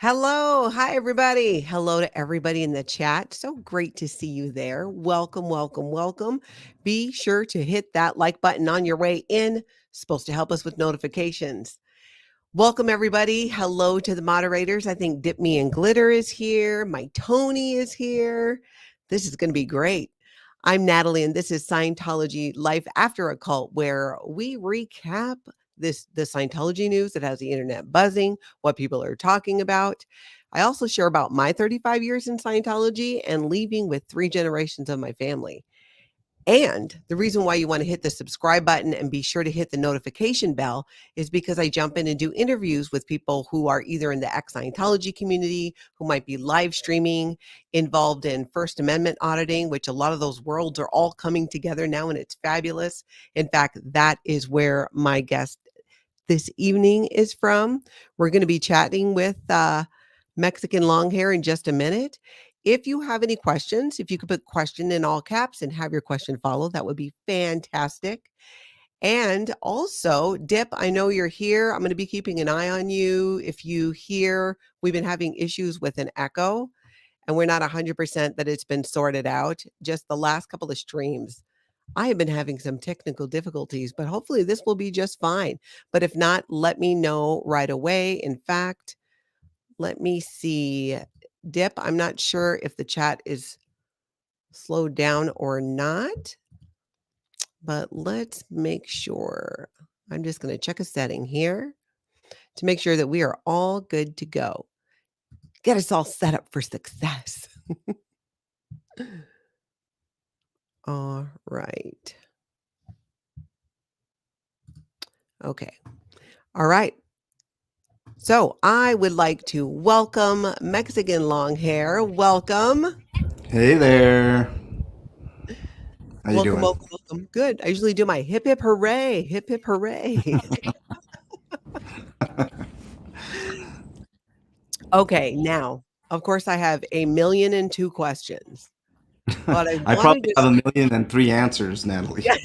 Hello. Hi, everybody. Hello to everybody in the chat. So great to see you there. Welcome, welcome, welcome. Be sure to hit that like button on your way in. Supposed to help us with notifications. Welcome, everybody. Hello to the moderators. I think Dip Me and Glitter is here. My Tony is here. This is going to be great. I'm Natalie, and this is Scientology Life After a Cult, where we recap the Scientology news that has the internet buzzing, what people are talking about. I also share about my 35 years in Scientology and leaving with 3 generations of my family. And the reason why you want to hit the subscribe button and be sure to hit the notification bell is because I jump in and do interviews with people who are either in the ex-Scientology community, who might be live streaming, involved in First Amendment auditing, which a lot of those worlds are all coming together now, and it's fabulous. In fact, that is where my guest this evening is from. We're going to be chatting with Mexican long hair in just a minute. If you have any questions, if you could put question in all caps and have your question follow, that would be fantastic. And also, Dip, I know you're here. I'm going to be keeping an eye on you. If you hear, we've been having issues with an echo, and we're not 100% that it's been sorted out. Just the last couple of streams, I have been having some technical difficulties, but hopefully this will be just fine. But if not, let me know right away. In fact, let me see. Dip, I'm not sure if the chat is slowed down or not, but let's make sure. I'm just going to check a setting here to make sure that we are all good to go. Get us all set up for success. All right. Okay. All right. So I would like to welcome Mexican long hair. Welcome. Hey there. How you Welcome, doing? welcome, welcome. Good. I usually do my hip hip hooray, hip hip hooray. Okay, now, of course, I have 1,000,002 questions, but I I wanted probably to have 1,000,003 answers, Natalie. yeah.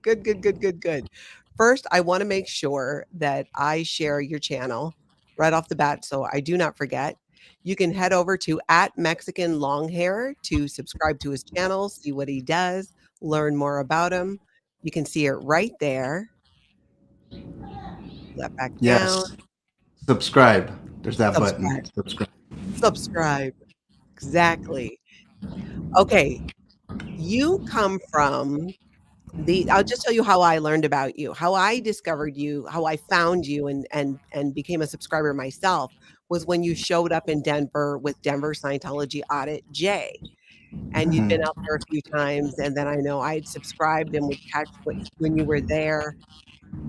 Good, good, good, good, good. First, I wanna make sure that I share your channel right off the bat, so I do not forget. You can head over to @Mexican Longhair to subscribe to his channel, see what he does, learn more about him. You can see it right there. Pull that back down. Yes. Subscribe. There's that button. Subscribe. Subscribe. Subscribe. Exactly. Okay, you come from I'll just tell you how I learned about you. How I discovered you, how I found you and became a subscriber myself was when you showed up in Denver with Denver Scientology Audit Jay. And you'd been Mhm. out there a few times, and then I know I had subscribed and would catch when you were there,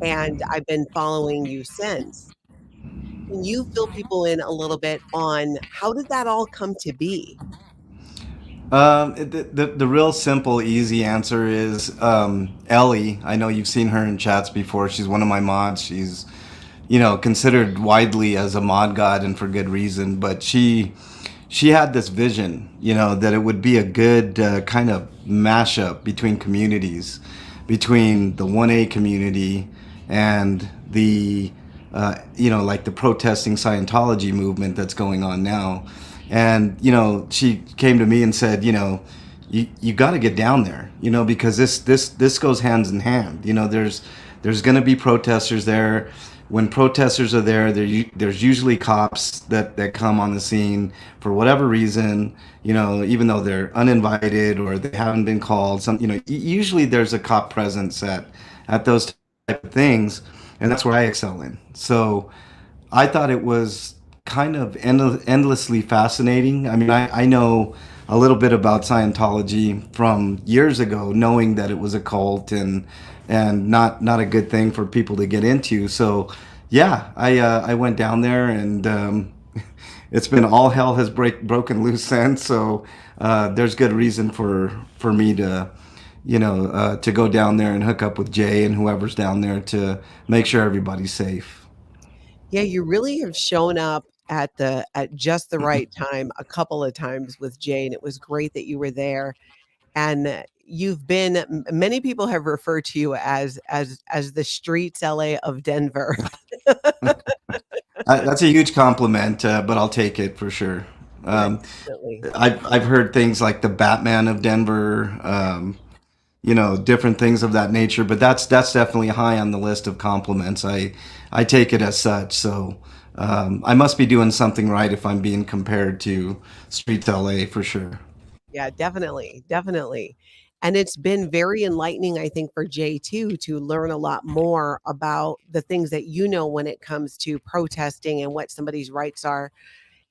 and I've been following you since. Can you fill people in a little bit on how did that all come to be? The real simple, easy answer is Ellie. I know you've seen her in chats before. She's one of my mods. She's, considered widely as a mod god and for good reason. But she had this vision, that it would be a good kind of mashup between communities, between the 1A community and the, like the protesting Scientology movement that's going on now. And, she came to me and said, you got to get down there, because this goes hands in hand. There's going to be protesters there. When protesters are there, there's usually cops that come on the scene for whatever reason, even though they're uninvited or they haven't been called. Usually there's a cop presence at those type of things, and that's where I excel in. So I thought it was kind of endlessly fascinating. I mean, I know a little bit about Scientology from years ago, knowing that it was a cult and not a good thing for people to get into. So, yeah, I went down there and it's been all hell has broken loose since. So there's good reason for me to to go down there and hook up with Jay and whoever's down there to make sure everybody's safe. Yeah, you really have shown up at just the right time a couple of times with Jay, and it was great that you were there. And you've been many people have referred to you as the streets LA of Denver. That's a huge compliment, but I'll take it for sure. Yeah, Um, definitely. I've heard things like the Batman of Denver, different things of that nature. But that's definitely high on the list of compliments. I take it as such. So I must be doing something right if I'm being compared to Streets LA for sure. Yeah, definitely, definitely. And it's been very enlightening, I think, for Jay too, to learn a lot more about the things that you know when it comes to protesting and what somebody's rights are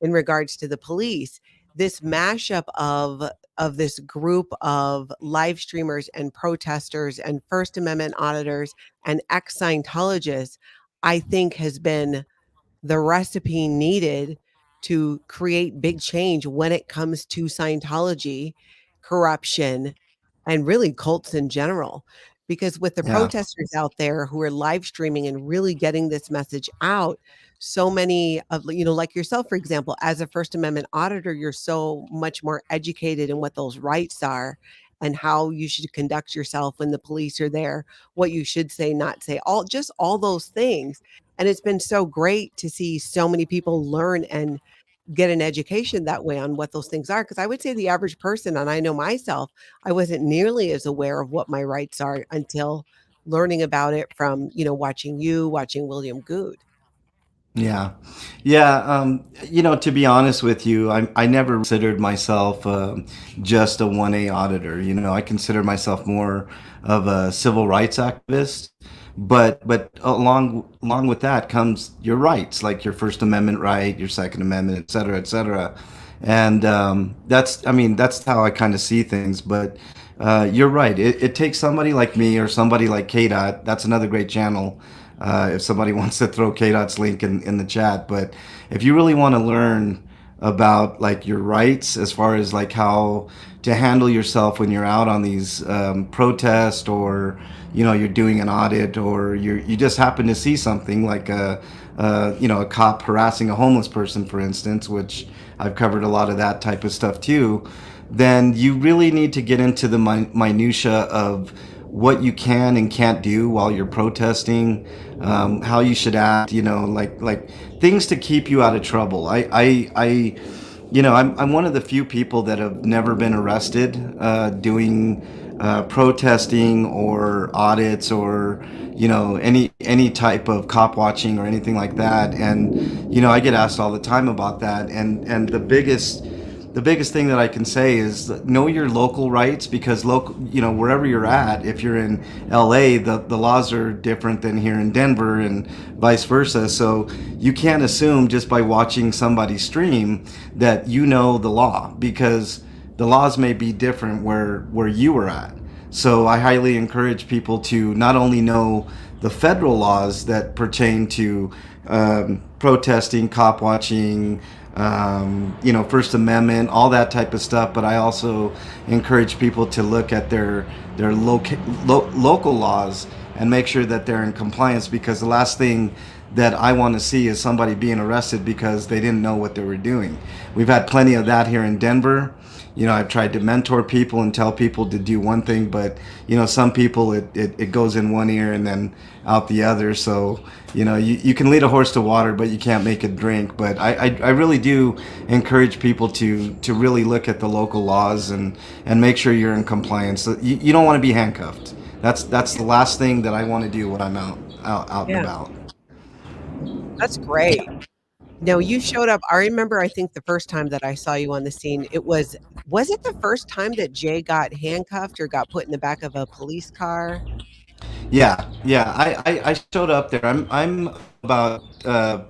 in regards to the police. This mashup of this group of live streamers and protesters and First Amendment auditors and ex Scientologists, I think has been the recipe needed to create big change when it comes to Scientology, corruption, and really cults in general. Because with the Yeah. protesters out there who are live streaming and really getting this message out, so many of, like yourself, for example, as a First Amendment auditor, you're so much more educated in what those rights are and how you should conduct yourself when the police are there, what you should say, not say, all those things. And it's been so great to see so many people learn and get an education that way on what those things are. Because I would say the average person, and I know myself, I wasn't nearly as aware of what my rights are until learning about it from, watching you, watching William Good. Yeah. Yeah. To be honest with you, I never considered myself just a 1A auditor. I consider myself more of a civil rights activist. But along with that comes your rights, like your First Amendment right, your Second Amendment, et cetera, et cetera. And that's how I kind of see things. But you're right. It takes somebody like me or somebody like KDOT. That's another great channel if somebody wants to throw KDOT's link in the chat. But if you really want to learn about like your rights as far as like how to handle yourself when you're out on these protests or you're doing an audit or you just happen to see something like a cop harassing a homeless person, for instance, which I've covered a lot of that type of stuff too, then you really need to get into the minutia of what you can and can't do while you're protesting, how you should act, like things to keep you out of trouble. I'm one of the few people that have never been arrested doing protesting or audits or any type of cop watching or anything like that. And I get asked all the time about that. And the biggest thing that I can say is know your local rights, because wherever you're at, if you're in LA, the laws are different than here in Denver and vice versa. So you can't assume just by watching somebody stream that you know the law, because the laws may be different where you are at. So I highly encourage people to not only know the federal laws that pertain to protesting, cop watching, First Amendment, all that type of stuff. But I also encourage people to look at their local laws and make sure that they're in compliance, because the last thing that I want to see is somebody being arrested because they didn't know what they were doing. We've had plenty of that here in Denver. I've tried to mentor people and tell people to do one thing, but some people it goes in one ear and then out the other. So you can lead a horse to water, but you can't make it drink. But I really do encourage people to really look at the local laws and make sure you're in compliance. So you don't want to be handcuffed. That's the last thing that I want to do when I'm out and Yeah, about. that's great. Now you showed up. I remember, I think the first time that I saw you on the scene, was it the first time that Jay got handcuffed or got put in the back of a police car? Yeah, yeah. I showed up there. I'm about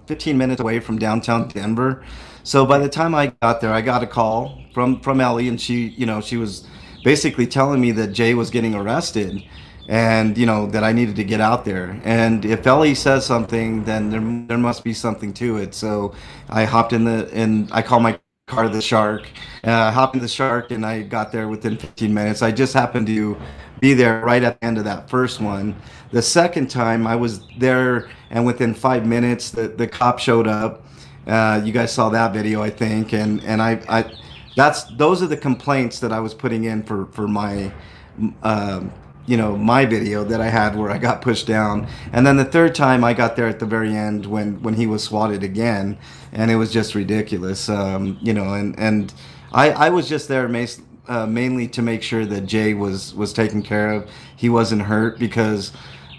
15 minutes away from downtown Denver. So by Okay. the time I got there, I got a call from Ellie, and she was basically telling me that Jay was getting arrested, and that I needed to get out there. And if Ellie says something, then there must be something to it. So I hopped and I call my car the Shark. Hopped in the Shark, and I got there within 15 minutes. I just happened to be there right at the end of that first one. The second time I was there, and within 5 minutes, the cop showed up. You guys saw that video, I think, and those are the complaints that I was putting in for my my video that I had where I got pushed down. And then the third time I got there at the very end when he was swatted again, and it was just ridiculous. And I was just there mainly to make sure that Jay was taken care of. He wasn't hurt because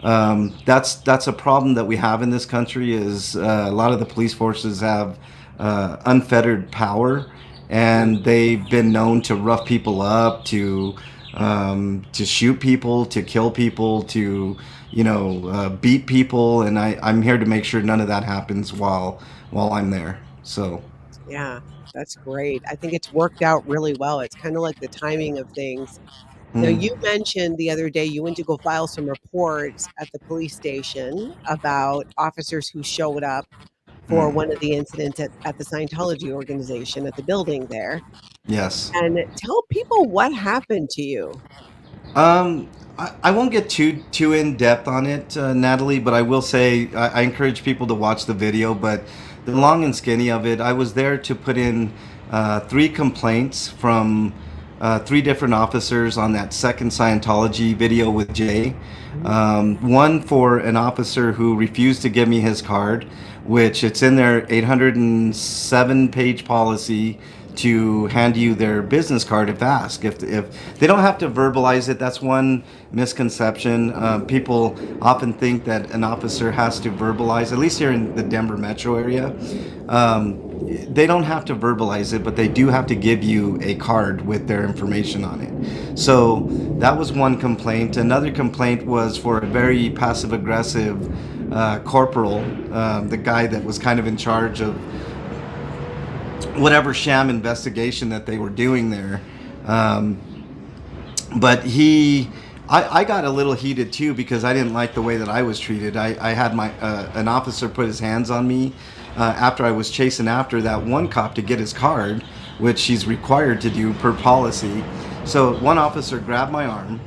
that's a problem that we have in this country is a lot of the police forces have unfettered power, and they've been known to rough people up, to shoot people, to kill people, to beat people, and I'm here to make sure none of that happens while I'm there. So Yeah, that's great. I think it's worked out really well. It's kind of like the timing of things. Now, mm, you mentioned the other day you went to go file some reports at the police station about officers who showed up for one of mm, the incidents at the Scientology organization at the building there. yes. And tell people what happened to you. Um, I won't get too in depth on it, Natalie, but I will say I encourage people to watch the video. But the long and skinny of it, I was there to put in three complaints from three different officers on that second Scientology video with Jay. Mhm. One for an officer who refused to give me his card, which it's in their 807-page policy to hand you their business card if asked. If they don't have to verbalize it, that's one misconception. People often think that an officer has to verbalize, at least here in the Denver metro area. They don't have to verbalize it, but they do have to give you a card with their information on it. So that was one complaint. Another complaint was for a very passive aggressive corporal, the guy that was kind of in charge of whatever sham investigation that they were doing there. Um, but I got a little heated too because I didn't like the way that I was treated. I had an officer put his hands on me after I was chasing after that one cop to get his card, which he's required to do per policy. So one officer grabbed my arm,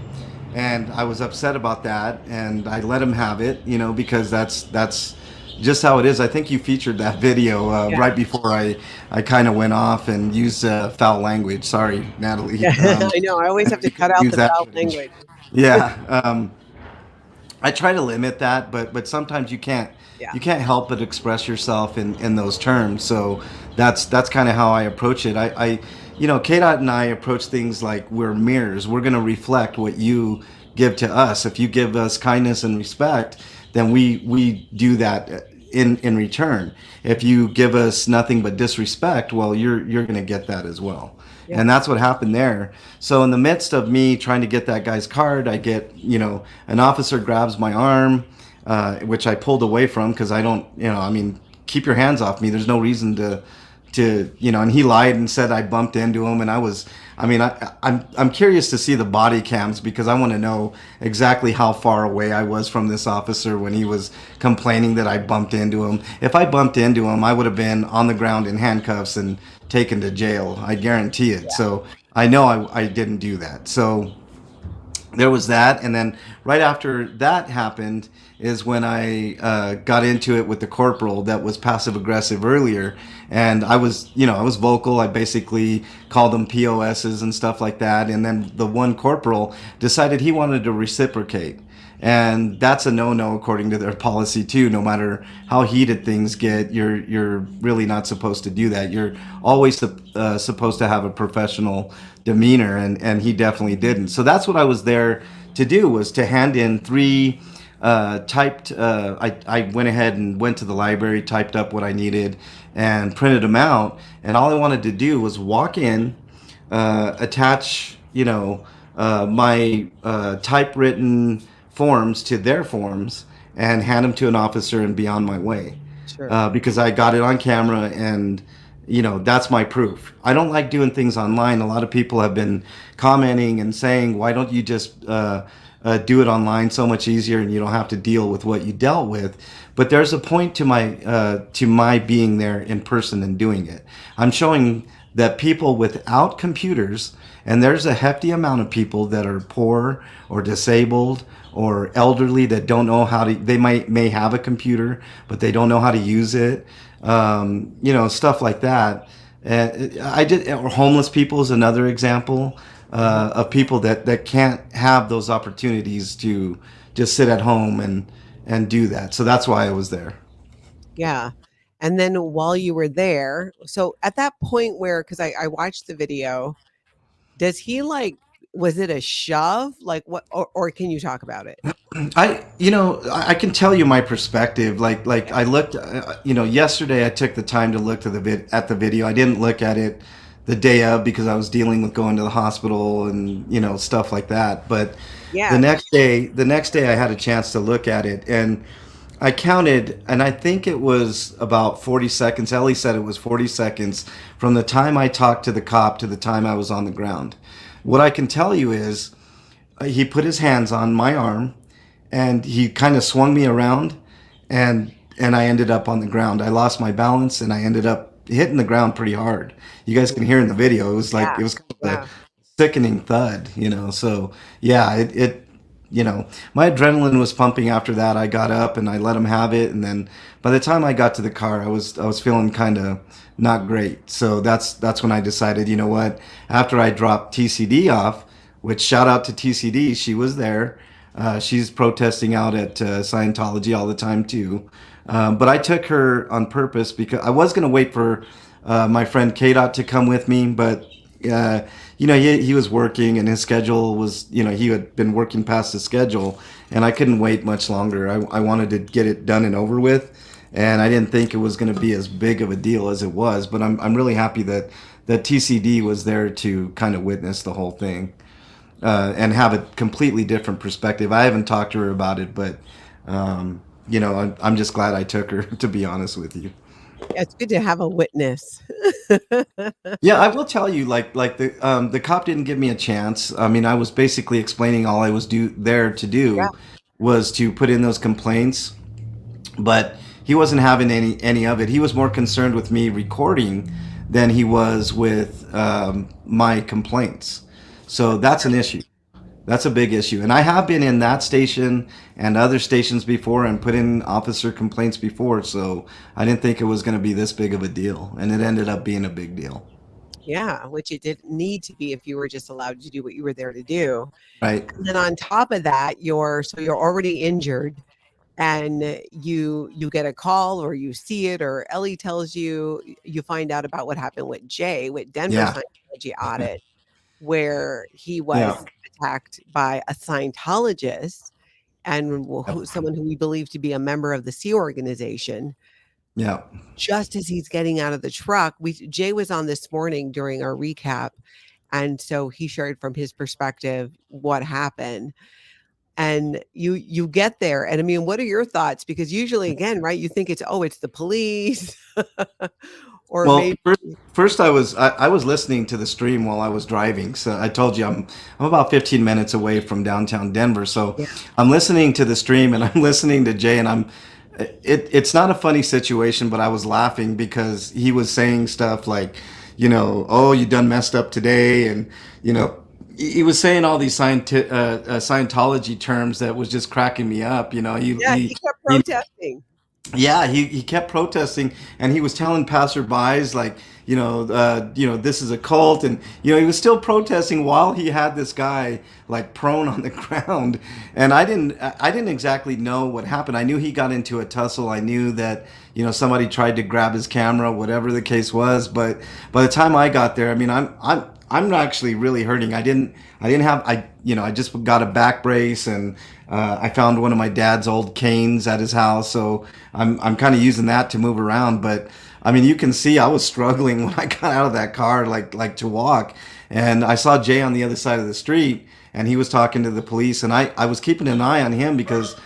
and I was upset about that, and I let him have it, because that's just how it is. I think you featured that video Yeah. right before I kind of went off and used foul language. Sorry, Natalie. Yeah, I know. I always have to You cut can out use the that foul footage. language. Yeah. I try to limit that, but sometimes Yeah. you can't help but express yourself in those terms. So that's kind of how I approach it. KDOT and I approach things like we're mirrors. We're going to reflect what you give to us. If you give us kindness and respect, then we do that in return. If you give us nothing but disrespect, well, you're going to get that as well. Yeah. And that's what happened there. So in the midst of me trying to get that guy's card, I get, an officer grabs my arm, which I pulled away from because I don't, keep your hands off me. There's no reason and he lied and said I bumped into him. And I'm curious to see the body cams because I want to know exactly how far away I was from this officer when he was complaining that I bumped into him. If I bumped into him, I would have been on the ground in handcuffs and taken to jail. I guarantee it. So I know I didn't do that. So there was that, and then right after that happened is when I got into it with the corporal that was passive aggressive earlier, and I was vocal. I basically called them POSs and stuff like that, and then the one corporal decided he wanted to reciprocate. And that's a no-no according to their policy too. No matter how heated things get, you're really not supposed to do that. You're always supposed to have a professional demeanor, and he definitely didn't. So that's what I was there to do, was to hand in three typed. I went ahead and went to the library, typed up what I needed, and printed them out. And all I wanted to do was walk in, attach, my typewritten forms to their forms and hand them to an officer and be on my way. Sure. Because I got it on camera, and that's my proof. I don't like doing things online. A lot of people have been commenting and saying, why don't you just do it online, so much easier, and you don't have to deal with what you dealt with. But there's a point to my being there in person and doing it. I'm showing that people without computers, and there's a hefty amount of people that are poor or disabled or elderly that don't know how to, they may have a computer, but they don't know how to use it. Stuff like that. Or homeless people is another example. of people that can't have those opportunities to just sit at home and do that. So that's why I was there. Yeah. And then while you were there, so at that point where, because I watched the video, does he like, was it a shove? Like what, or can you talk about it? I can tell you my perspective. Like Yeah. I looked, yesterday I took the time to look to at the video. I didn't look at it the day of because I was dealing with going to the hospital and stuff like that. But Yeah. the next day I had a chance to look at it, and I counted, and I think it was about 40 seconds. Ellie said it was 40 seconds from the time I talked to the cop to the time I was on the ground. What I can tell you is he put his hands on my arm and he kind of swung me around, and I ended up on the ground. I lost my balance and I ended up hitting the ground pretty hard. You guys can hear in the video. It was like Yeah. it was kind of a Yeah. sickening thud. So yeah, my adrenaline was pumping after that. I got up and I let him have it, and then by the time I got to the car, I was feeling kind of not great. So that's when I decided, you know what? After I dropped TCD off, which shout out to TCD, she was there. She's protesting out at Scientology all the time too. But I took her on purpose because I was going to wait for my friend KDOT to come with me, but uh, he was working and his schedule was, he had been working past his schedule, and I couldn't wait much longer. I wanted to get it done and over with, and I didn't think it was going to be as big of a deal as it was. But I'm really happy that TCD was there to kind of witness the whole thing and have a completely different perspective. I haven't talked to her about it, but I'm just glad I took her. To be honest with you. Yeah, it's good to have a witness. Yeah, I will tell you, the cop didn't give me a chance. I mean, I was basically explaining all I was there to Yeah. do was to put in those complaints, but he wasn't having any of it. He was more concerned with me recording than he was with my complaints. So that's an issue. That's a big issue. And I have been in that station and other stations before and put in officer complaints before. So I didn't think it was going to be this big of a deal. And it ended up being a big deal. Yeah, which it didn't need to be if you were just allowed to do what you were there to do. Right. And then on top of that, you're already injured, and you get a call or you see it or Ellie tells you, you find out about what happened with Jay with Denver Yeah. Scientology Audit, where he Yeah. was attacked by a Scientologist and Yep. someone who we believe to be a member of the Sea organization. Yeah. Just as he's getting out of the truck, Jay was on this morning during our recap, and so he shared from his perspective what happened. And you get there, and I mean, what are your thoughts? Because usually, again, right, you think it's the police, or Well, maybe. first I was listening to the stream while I was driving. So I told you I'm about 15 minutes away from downtown Denver. So Yeah, I'm listening to the stream and I'm listening to Jay, and it's not a funny situation, but I was laughing because he was saying stuff like, oh, you done messed up today, and he was saying all these Scientology terms that was just cracking me up. yeah, he kept He protesting. Yeah, he kept protesting, and he was telling passerbys like, this is a cult, and he was still protesting while he had this guy like prone on the ground. And I didn't exactly know what happened. I knew he got into a tussle. I knew that somebody tried to grab his camera, whatever the case was. But by the time I got there, I mean, I'm actually really hurting. I didn't have I just got a back brace, and I found one of my dad's old canes at his house, so I'm kind of using that to move around. But I mean, you can see I was struggling when I got out of that car, like to walk, and I saw Jay on the other side of the street, and he was talking to the police, and I was keeping an eye on him because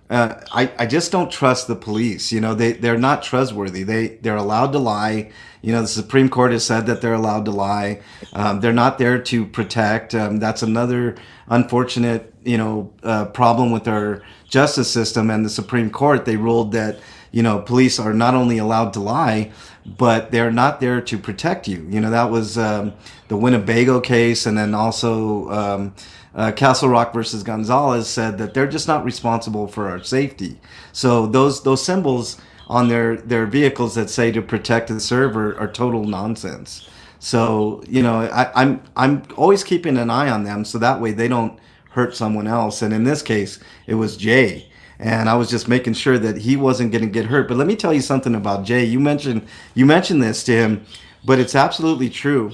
I just don't trust the police. They're not trustworthy. They're allowed to lie. The Supreme Court has said that they're allowed to lie. They're not there to protect. That's another unfortunate problem with our justice system and the Supreme Court. They ruled that police are not only allowed to lie, but they're not there to protect you. That was the Winnebago case, and then also Castle Rock versus Gonzalez said that they're just not responsible for our safety. So those symbols on their vehicles that say to protect and serve are total nonsense. So, I'm always keeping an eye on them so that way they don't hurt someone else. And in this case, it was Jay. And I was just making sure that he wasn't going to get hurt. But let me tell you something about Jay. You mentioned this to him, but it's absolutely true.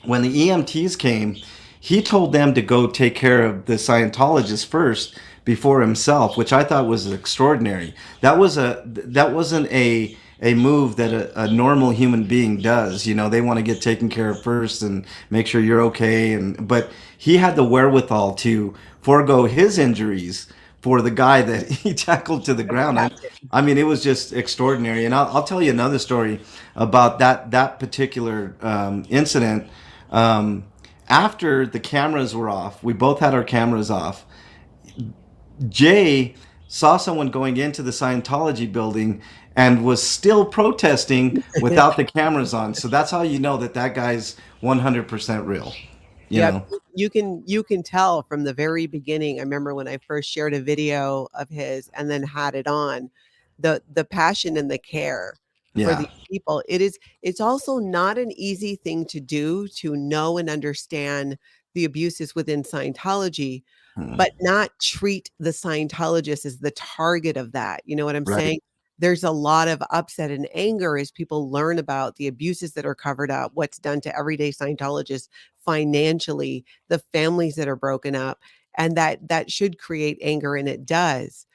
When the EMTs came, he told them to go take care of the Scientologist first before himself, which I thought was extraordinary. That wasn't a move that a normal human being does. They want to get taken care of first and make sure you're okay. But he had the wherewithal to forego his injuries for the guy that he tackled to the ground. I mean, it was just extraordinary. And I'll tell you another story about that particular incident. Um, After the cameras were off, we both had our cameras off. Jay saw someone going into the Scientology building and was still protesting without the cameras on. So that's how you know that guy's 100% real. You Yeah, know? you can tell from the very beginning. I remember when I first shared a video of his and then had it on, the passion and the care for Yeah. these people. It's also not an easy thing to do to know and understand the abuses within Scientology, Hmm. but not treat the Scientologist as the target of that. You know what I'm Right. saying? There's a lot of upset and anger as people learn about the abuses that are covered up, what's done to everyday Scientologists financially, the families that are broken up, and that should create anger, and it does.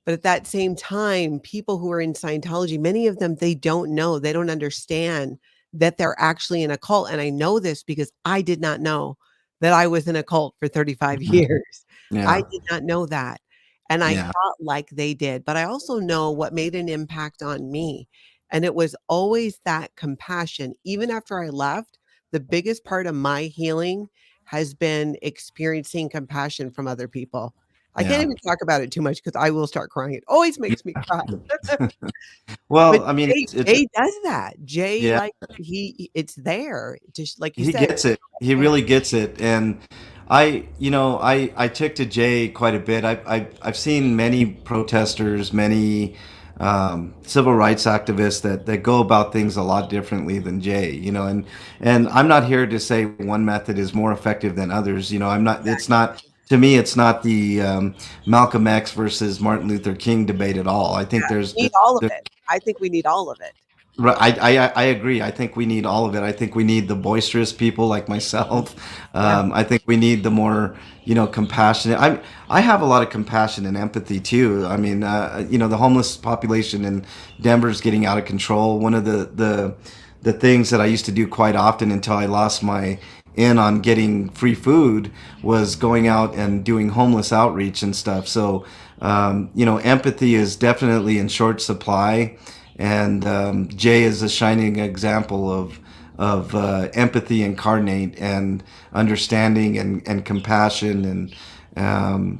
But at that same time, people who are in Scientology, many of them, they don't know, they don't understand that they're actually in a cult. And I know this because I did not know that I was in a cult for 35 Mhm. years. I Yeah. did not know that. And I Yeah. thought like they did, but I also know what made an impact on me. And it was always that compassion. Even after I left, the biggest part of my healing has been experiencing compassion from other people. I can't Yeah. even talk about it too much because I will start crying. It always makes me cry. But Well, I mean, it's Jay does that. Jay, yeah. like, it's there. Just like you He said, gets it. He care. really gets it. And I took to Jay quite a bit. I've seen many protesters, many civil rights activists that go about things a lot differently than Jay. And I'm not here to say one method is more effective than others. I'm not. It's Exactly. not. To me, it's not the Malcolm X versus Martin Luther King debate at all. I think Yeah, there's we need all of it. I think we need all of it. Right, I agree. I think we need all of it. I think we need the boisterous people like myself. Yeah. I think we need the more, compassionate. I have a lot of compassion and empathy too. I mean, the homeless population in Denver is getting out of control. One of the things that I used to do quite often until I lost my in on getting free food was going out and doing homeless outreach and stuff. So, empathy is definitely in short supply, and Jay is a shining example of empathy incarnate and understanding and compassion, and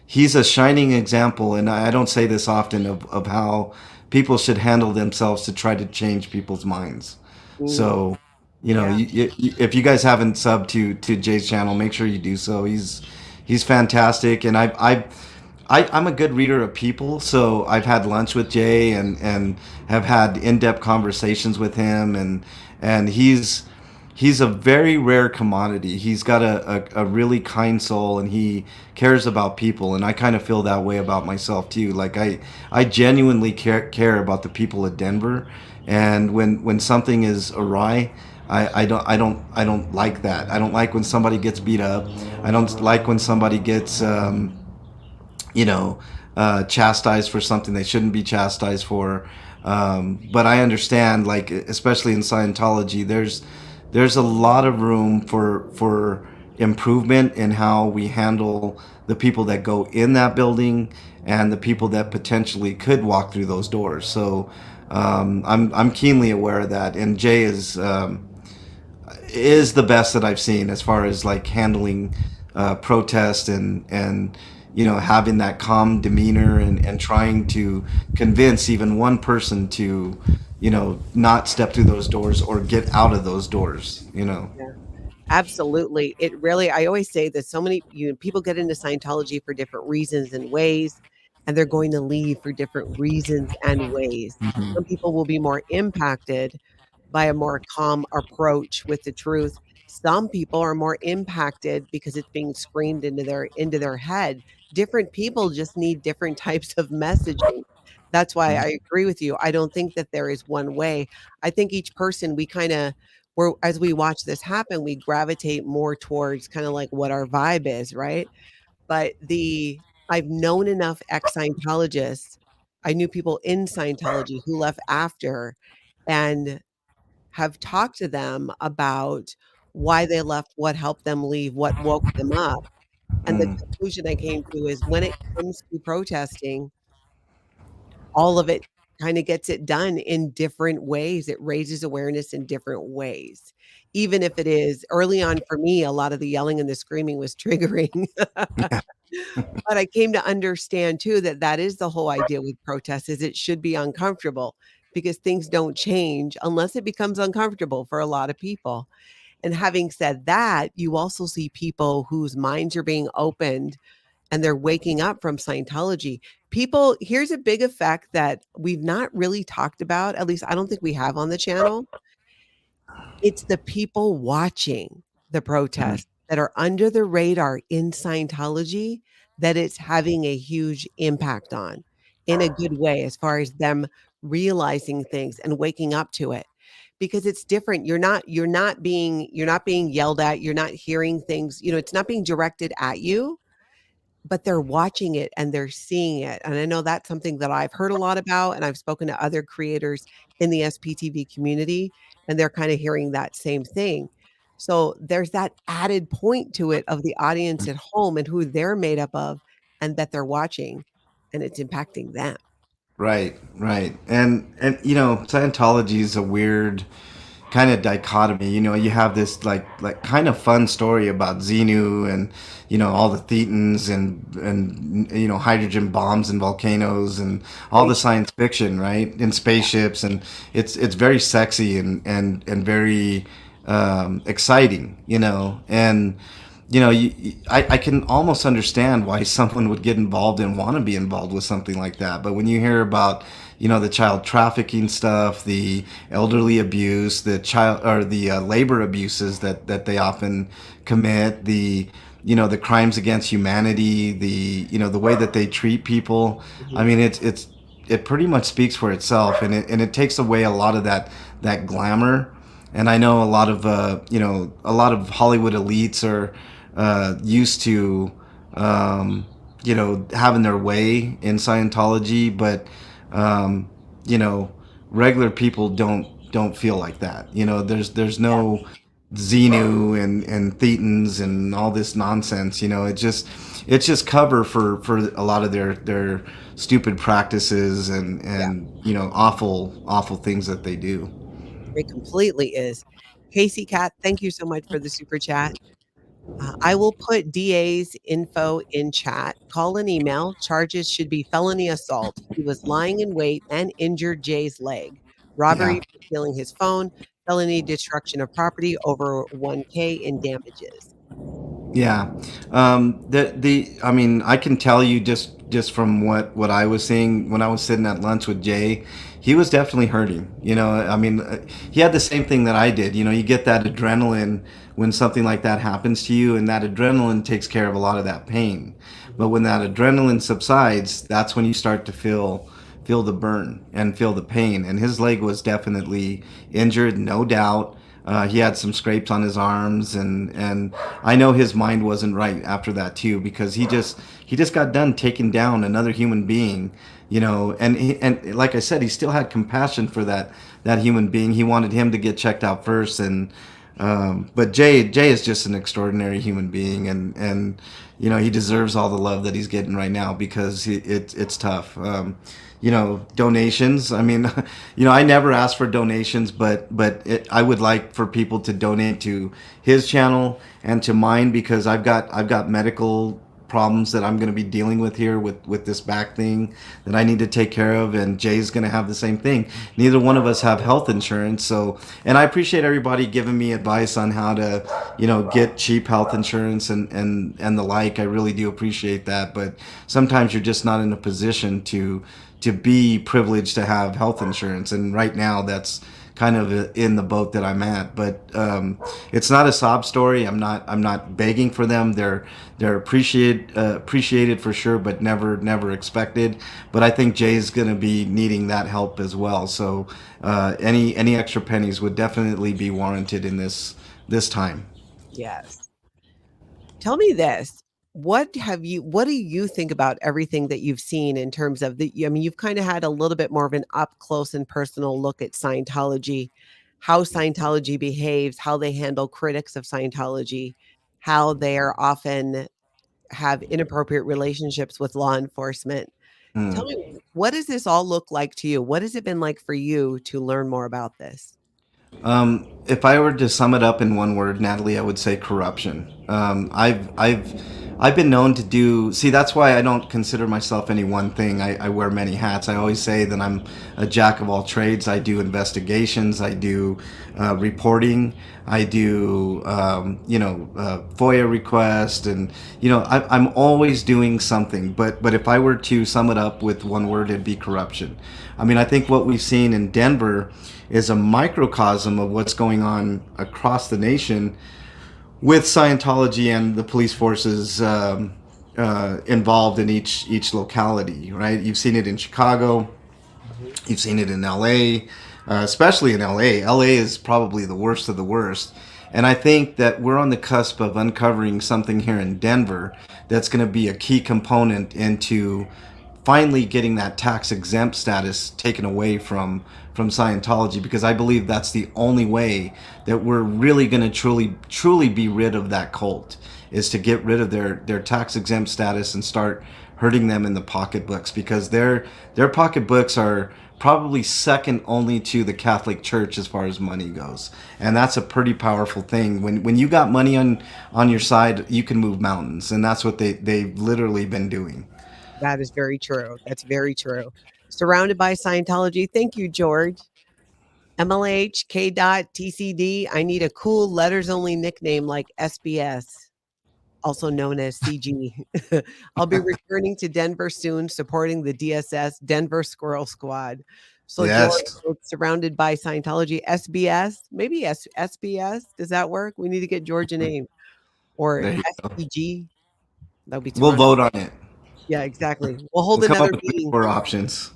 he's a shining example. And I don't say this often of how people should handle themselves to try to change people's minds. Mm, So, yeah. if you guys haven't subbed to Jay's channel, make sure you do so. He's fantastic, and I'm a good reader of people, so I've had lunch with Jay and have had in-depth conversations with him, and he's a very rare commodity. He's got a really kind soul, and he cares about people, and I kind of feel that way about myself too. Like I genuinely care about the people of Denver, and when something is awry, I don't like that. I don't like when somebody gets beat up. I don't like when somebody gets you know, chastised for something they shouldn't be chastised for. But I understand, like especially in Scientology, there's a lot of room for improvement in how we handle the people that go in that building and the people that potentially could walk through those doors. So I'm keenly aware of that, and Jay is the best that I've seen as far as like handling protest and having that calm demeanor and trying to convince even one person to not step through those doors or get out of those doors. Yeah. Absolutely. It really, I always say that so many people get into Scientology for different reasons and ways, and they're going to leave for different reasons and ways. Mhm. Some people will be more impacted by a more calm approach with the truth. Some people are more impacted because it's being screamed into their head. Different people just need different types of messaging. That's why I agree with you. I don't think that there is one way. I think each person, we kind of, we're, as we watch this happen, we gravitate more towards kind of like what our vibe is, right? But I've known enough ex-Scientologists. I knew people in Scientology who left after and have talked to them about why they left, what helped them leave, what woke them up. And the Mm, conclusion I came to is when it comes to protesting, all of it kind of gets it done in different ways. It raises awareness in different ways. Even if it is early on for me, a lot of the yelling and the screaming was triggering. But I came to understand too that that is the whole idea with protests is it should be uncomfortable because things don't change unless it becomes uncomfortable for a lot of people. And having said that, you also see people whose minds are being opened and they're waking up from Scientology. People, here's a big effect that we've not really talked about, at least I don't think we have on the channel. It's the people watching the mm, protests that are under the radar in Scientology that it's having a huge impact on in a good way as far as them realizing things and waking up to it. Because it's different. You're not being yelled at, you're not hearing things, it's not being directed at you, but they're watching it and they're seeing it, and I know that's something that I've heard a lot about, and I've spoken to other creators in the SPTV community, and they're kinda hearing that same thing. So, there's that added point to it of the audience at home and who they're made up of and that they're watching, and it's impacting them. right, right. And Scientology is a weird kind of dichotomy. You have this like kind of fun story about Xenu and all the thetans and hydrogen bombs and volcanoes and all Right. the science fiction, right? And spaceships, and it's very sexy and very exciting, and I can almost understand why someone would get involved and want to be involved with something like that. But when you hear about, the child trafficking stuff, the elderly abuse, the child or the labor abuses that they often commit, the crimes against humanity, the way that they treat people. I Mhm. mean, it pretty much speaks for itself, and it takes away a lot of that glamour. And I know a lot of Hollywood elites are used to having their way in Scientology, but um, you know regular people don't feel like that. There's Yeah, no Xenu and Thetans and all this nonsense. It's just cover for a lot of their stupid practices and yeah, awful things that they do. it completely is. Casey Cat, thank you so much for the super chat. I will put DA's info in chat. Call and email. Charges should be felony assault. He was lying in wait and injured Jay's leg. Yeah. Robbery for stealing his phone. Felony destruction of property over 1K in damages. Yeah. I mean, I can tell you just from what I was seeing when I was sitting at lunch with Jay, he was definitely hurting. I mean, he had the same thing that I did. You get that adrenaline when something like that happens to you, and that adrenaline takes care of a lot of that pain. But Mhm. when that adrenaline subsides, that's when you start to feel the burn and feel the pain. And his leg was definitely injured, no doubt. He had some scrapes on his arms, and I know his mind wasn't right after that too, because he just got done taking down another human being, and like I said, he still had compassion for that human being. He wanted him to get checked out first, but Jay is just an extraordinary human being, and he deserves all the love that he's getting right now because it's tough. Donations. I mean, I never ask for donations, but I would like for people to donate to his channel and to mine, because I've got medical problems that I'm going to be dealing with here with this back thing that I need to take care of, and Jay's going to have the same thing. Neither one of us have health insurance, so, and I appreciate everybody giving me advice on how to get cheap health insurance and the like. I really do appreciate that, but sometimes you're just not in a position to be privileged to have health insurance, and right now that's kind of in the boat that I'm at. But it's not a sob story. I'm not begging for them. They're appreciated for sure, but never expected. But I think Jay's going to be needing that help as well. So any extra pennies would definitely be warranted in this time. Yes. Tell me this. What do you think about everything that you've seen in terms of I mean, you've kind of had a little bit more of an up close and personal look at Scientology, how Scientology behaves, how they handle critics of Scientology, how they're often have inappropriate relationships with law enforcement. Tell Hmm. me, what does this all look like to you? What has it been like for you to learn more about this? If I were to sum it up in one word, Natalie, I would say corruption. I've been known to do. See, that's why I don't consider myself any one thing. I wear many hats. I always say that I'm a jack of all trades. I do investigations. I do reporting. I do FOIA requests, and I'm always doing something. But if I were to sum it up with one word, it'd be corruption. I mean, I think what we've seen in Denver is a microcosm of what's going on across the nation with Scientology and the police forces involved in each locality. Right? You've seen it in Chicago. Mhm. You've seen it in LA, especially in LA. LA is probably the worst of the worst. And I think that we're on the cusp of uncovering something here in Denver that's going to be a key component into finally getting that tax exempt status taken away from Scientology, because I believe that's the only way that we're really going to truly be rid of that cult, is to get rid of their tax exempt status and start hurting them in the pocketbooks, because their pocketbooks are probably second only to the Catholic Church as far as money goes. And that's a pretty powerful thing. When you got money on your side, you can move mountains, and that's what they've literally been doing. That is very true. That's very true. Surrounded by Scientology. Thank you, George. MLH, K. Dot, TCD. I need a cool letters only nickname like SBS, also known as CG. I'll be returning to Denver soon, supporting the DSS Denver Squirrel Squad. So, George, Yes. it's surrounded by Scientology. SBS, maybe SBS. Does that work? We need to get George a name, or There you go. SPG. That'll be We'll surrounded. vote on it. Yeah, exactly. We'll hold We'll come up another with meeting. four options.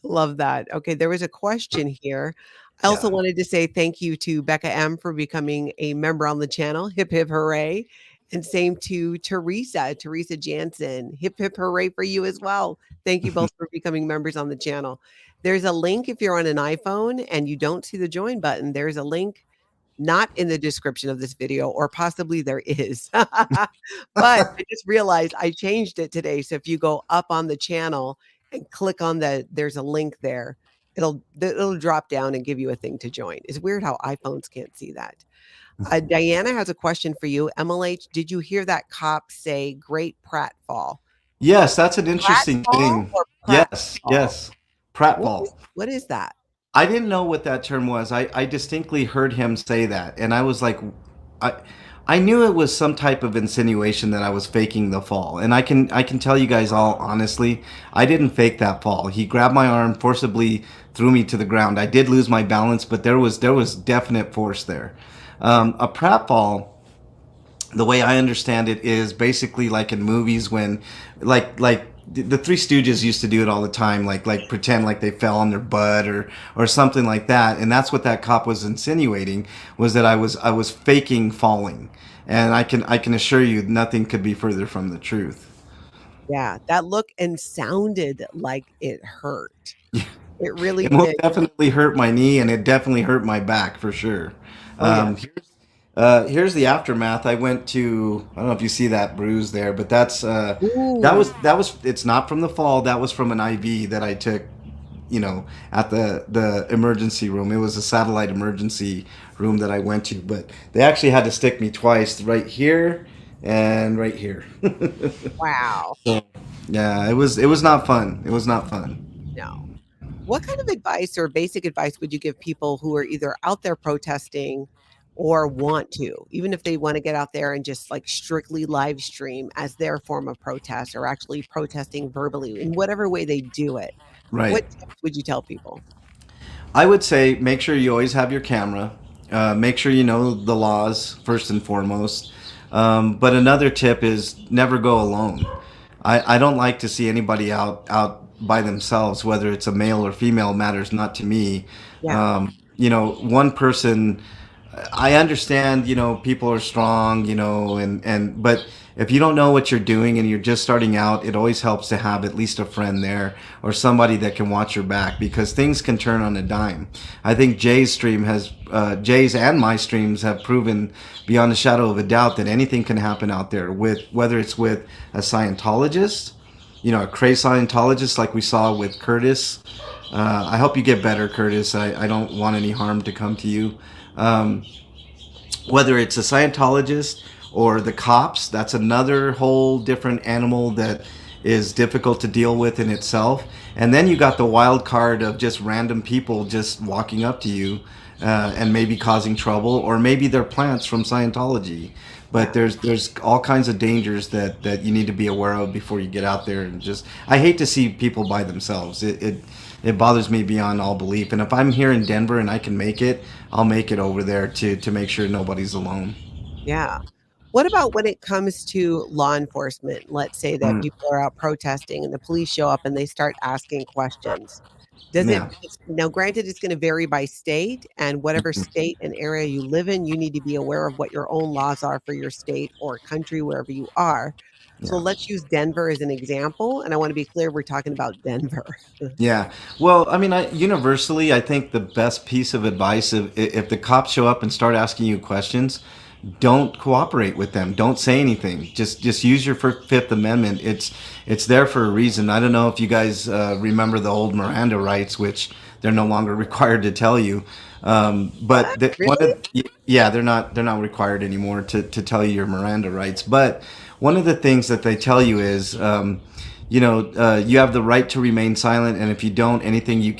Love that. Okay, there was a question here. I also Yeah. wanted to say thank you to Becca M for becoming a member on the channel. Hip hip hooray. And same to Teresa Jansen. Hip hip hooray for you as well. Thank you both for becoming members on the channel. There's a link if you're on an iPhone and you don't see the join button. There's a link not in the description of this video, or possibly there is. But I just realized I changed it today. So if you go up on the channel and click on there's a link there, it'll drop down and give you a thing to join. It's weird how iPhones can't see that. Diana has a question for you. MLH, did you hear that cop say great pratfall? Yes, that's an interesting Pratfall thing. or Yes, pratfall? yes. Pratfall. What is that? I didn't know what that term was. I distinctly heard him say that, and I was like, I I knew it was some type of insinuation that I was faking the fall. And I can tell you guys all honestly, I didn't fake that fall. He grabbed my arm, forcibly threw me to the ground. I did lose my balance, but there was definite force there. Yeah. A pratfall, the way I understand it, is basically like in movies when, like the Three Stooges used to do it all the time, like pretend like they fell on their butt or something like that, and that's what that cop was insinuating, was that I was faking falling, and I can assure you nothing could be further from the truth. Yeah, that look and sounded like it hurt. It really It most did. definitely hurt my knee, and it definitely hurt my back for sure. Oh, yeah. Here's the aftermath. I went to. I don't know if you see that bruise there, but that Ooh, was. It's not from the fall. That was from an IV that I took. At the emergency room. It was a satellite emergency room that I went to, but they actually had to stick me twice, right here and right here. wow. So yeah, it was not fun. It was not fun. No. What kind of advice or basic advice would you give people who are either out there protesting or want to, even if they want to get out there and just like strictly live stream as their form of protest, or actually protesting verbally in whatever way they do it? Right. What tips would you tell people? I would say make sure you always have your camera. Make sure you know the laws first and foremost. But another tip is never go alone. I don't like to see anybody out by themselves, whether it's a male or female matters not to me. Yeah. One person, I understand, people are strong, but if you don't know what you're doing and you're just starting out, it always helps to have at least a friend there or somebody that can watch your back because things can turn on a dime. I think Jay's and my streams have proven beyond a shadow of a doubt that anything can happen out there with, whether it's with a Scientologist, a crazy Scientologist like we saw with Curtis. I hope you get better, Curtis. I don't want any harm to come to you. Um, Whether it's a Scientologist or the cops, that's another whole different animal that is difficult to deal with in itself. And then you got the wild card of just random people just walking up to you and maybe causing trouble, or maybe they're plants from Scientology. But Yeah. there's all kinds of dangers that you need to be aware of before you get out there. And just, I hate to see people by themselves. It bothers me beyond all belief. And if I'm here in Denver and I can make it, I'll make it over there to make sure nobody's alone. Yeah. What about when it comes to law enforcement? Let's say that Mm, people are out protesting and the police show up and they start asking questions. Does it yeah. now granted it's going to vary by state, and whatever Mhm. state and area you live in, you need to be aware of what your own laws are for your state or country wherever you are. So Yeah. let's use Denver as an example, and I want to be clear we're talking about Denver. Yeah. Well, I mean, universally, I think the best piece of advice, if the cops show up and start asking you questions, don't cooperate with them. Don't say anything. Just use your Fifth Amendment. It's there for a reason. I don't know if you guys remember the old Miranda rights, which they're no longer required to tell you. What? But one Really? of yeah, they're not required anymore to tell you your Miranda rights. But one of the things that they tell you is you have the right to remain silent, and if you don't, anything you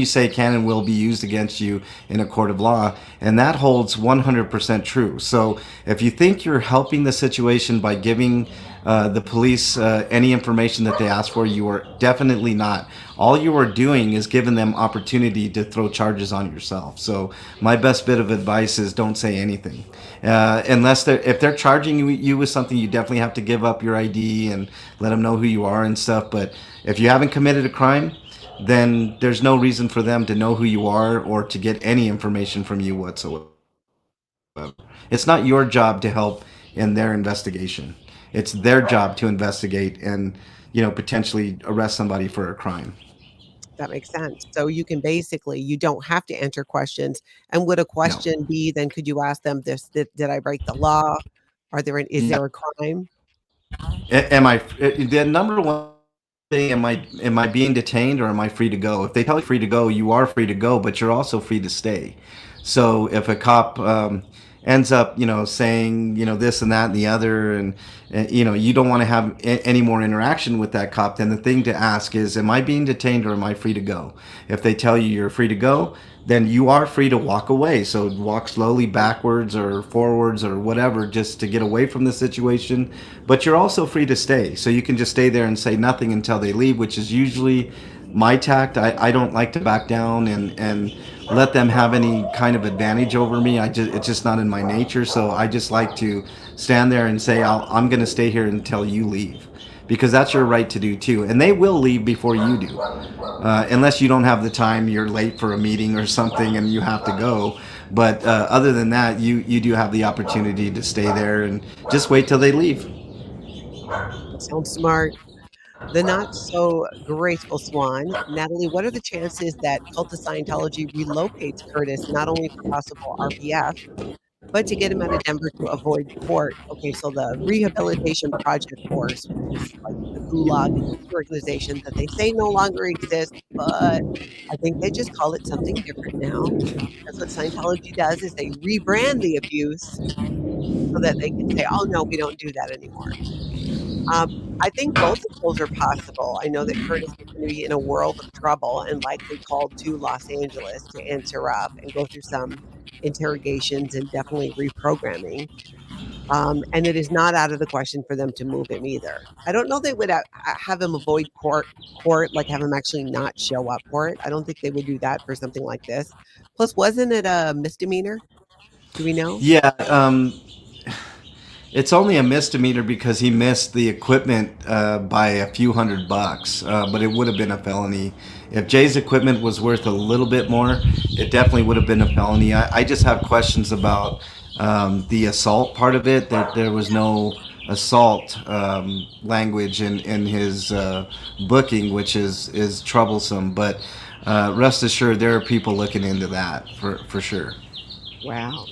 say can and will be used against you in a court of law, and that holds 100% true. So if you think you're helping the situation by giving the police any information that they ask for, you are definitely not. All you are doing is giving them opportunity to throw charges on yourself. So my best bit of advice is don't say anything, unless if they're charging you with something, you definitely have to give up your ID and let them know who you are and stuff. But if you haven't committed a crime, then there's no reason for them to know who you are or to get any information from you whatsoever. It's not your job to help in their investigation. It's their job to investigate and potentially arrest somebody for a crime. That makes sense. So you can basically you don't have to answer questions. And would a No. question be then could you ask them this, did I break the law? Is No. there a crime? Am I the number one thing? Am I being detained or am I free to go? If they tell you free to go, you are free to go, but you're also free to stay. So if a cop ends up, saying, this and that and the other, and you don't want to have any more interaction with that cop, then the thing to ask is, am I being detained or am I free to go? If they tell you you're free to go, then you are free to walk away. So walk slowly backwards or forwards or whatever just to get away from the situation. But you're also free to stay. So you can just stay there and say nothing until they leave, which is usually my tact. I don't like to back down and let them have any kind of advantage over me. It's just not in my nature. So I just like to stand there and say, I'm going to stay here until you leave, because that's your right to do too. And they will leave before you do, unless you don't have the time, you're late for a meeting or something and you have to go. But other than that, you do have the opportunity to stay there and just wait till they leave. Sounds smart. The not so graceful swan, Natalie, what are the chances that Cult of Scientology relocates Curtis not only for possible RPF, but to get him out of Denver to avoid court? Okay, so the Rehabilitation Project Force, which is like the gulag organization that they say no longer exists, but I think they just call it something different now. That's what Scientology does is they rebrand the abuse so that they can say, "Oh, no, we don't do that anymore." I think both of those are possible. I know that Curtis is gonna be in a world of trouble and likely called to Los Angeles to answer up and go through some interrogations and definitely reprogramming. And it is not out of the question for them to move him either. I don't know they would have him avoid court, like have him actually not show up for it. I don't think they would do that for something like this. Plus, wasn't it a misdemeanor? Do we know? Yeah, it's only a misdemeanor because he missed the equipment by a few $100, but it would have been a felony. If Jay's equipment was worth a little bit more, it definitely would have been a felony. I just have questions about the assault part of it. That there was no assault language in his booking, which is troublesome. But rest assured, there are people looking into that for sure. Wow.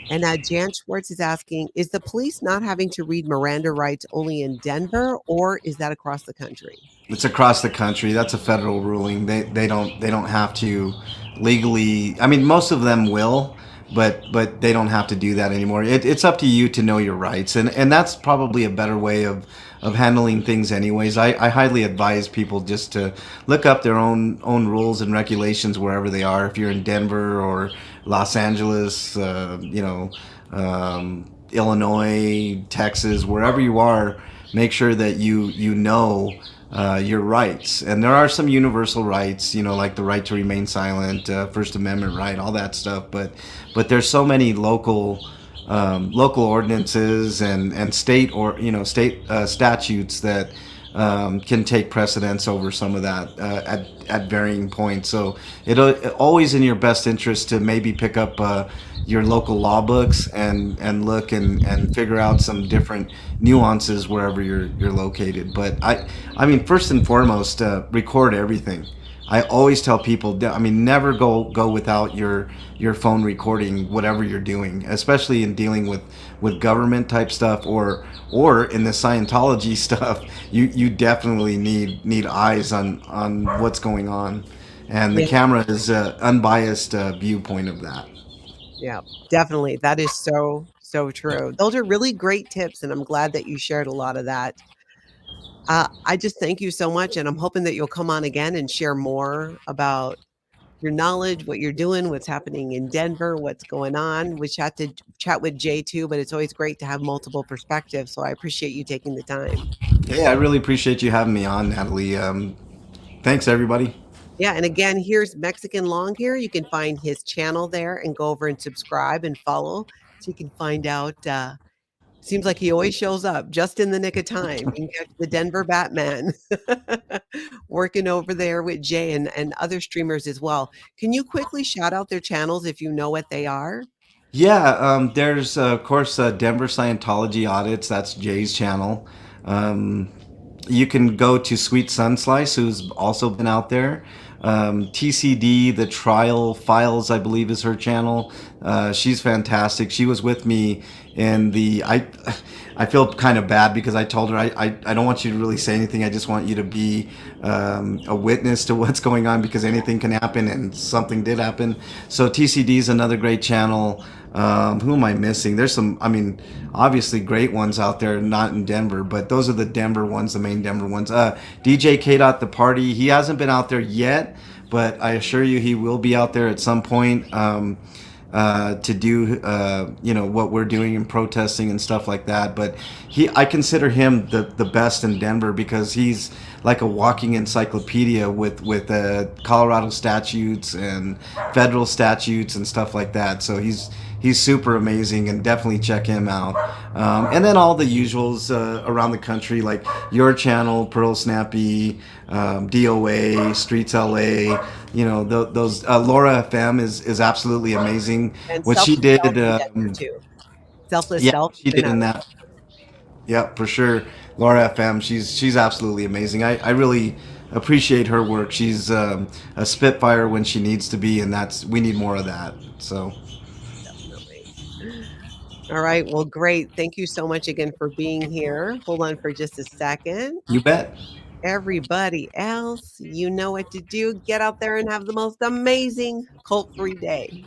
And Jan Schwartz is asking, is the police not having to read Miranda rights only in Denver, or is that across the country? It's across the country. That's a federal ruling. They don't have to legally. I mean, most of them will, but they don't have to do that anymore. It's up to you to know your rights, and that's probably a better way of handling things. Anyways, I highly advise people just to look up their own rules and regulations wherever they are. If you're in Denver or Los Angeles, Illinois, Texas, wherever you are, make sure that you know your rights. And there are some universal rights, like the right to remain silent, First Amendment right, all that stuff. But there's so many local ordinances and state or state statutes that can take precedence over some of that at varying points. So it always in your best interest to maybe pick up your local law books and look and figure out some different nuances wherever you're located. But I mean, first and foremost, record everything. I always tell people, I mean, never go without your phone recording whatever you're doing, especially in dealing with government type stuff or in the Scientology stuff. You definitely need eyes on what's going on, and the Yeah, camera is an unbiased viewpoint of that. yeah, definitely. That is so, so true. Those are really great tips, and I'm glad that you shared a lot of that. I just thank you so much, and I'm hoping that you'll come on again and share more about your knowledge, what you're doing, what's happening in Denver, what's going on. We chat with Jay too, but it's always great to have multiple perspectives. So I appreciate you taking the time. Hey, I really appreciate you having me on, Natalie. Thanks, everybody. Yeah, and again, here's Mexican Long here. You can find his channel there and go over and subscribe and follow so you can find out. Seems like he always shows up just in the nick of time. You can catch the Denver Batman working over there with Jay and other streamers as well. Can you quickly shout out their channels if you know what they are? Yeah, there's of course Denver Scientology Audits. That's Jay's channel. Um, you can go to Sweet Sun Slice, who's also been out there. TCD, the Trial Files, I believe, is her channel. She's fantastic. She was with me in the. I feel kind of bad because I told her I don't want you to really say anything. I just want you to be a witness to what's going on because anything can happen, and something did happen. So TCD is another great channel. Who am I missing? There's some, I mean, obviously great ones out there, not in Denver, but those are the Denver ones, the main Denver ones. DJ K. The Party, he hasn't been out there yet, but I assure you he will be out there at some point to do, what we're doing and protesting and stuff like that. But I consider him the best in Denver because he's like a walking encyclopedia with Colorado statutes and federal statutes and stuff like that. So he's super amazing, and definitely check him out. And then all the usuals around the country, like your channel, Pearl Snappy, DOA, Streets LA. Those Laura FM is absolutely amazing. And What she Selfless did, Self in Denver too. Selfless yeah, Self what she is did in another. that. Yeah, for sure. Laura FM, she's absolutely amazing. I really appreciate her work. She's a spitfire when she needs to be, and we need more of that. So Definitely. All right. Well, great. Thank you so much again for being here. Hold on for just a second. you bet. Everybody else, you know what to do. Get out there and have the most amazing cult free day.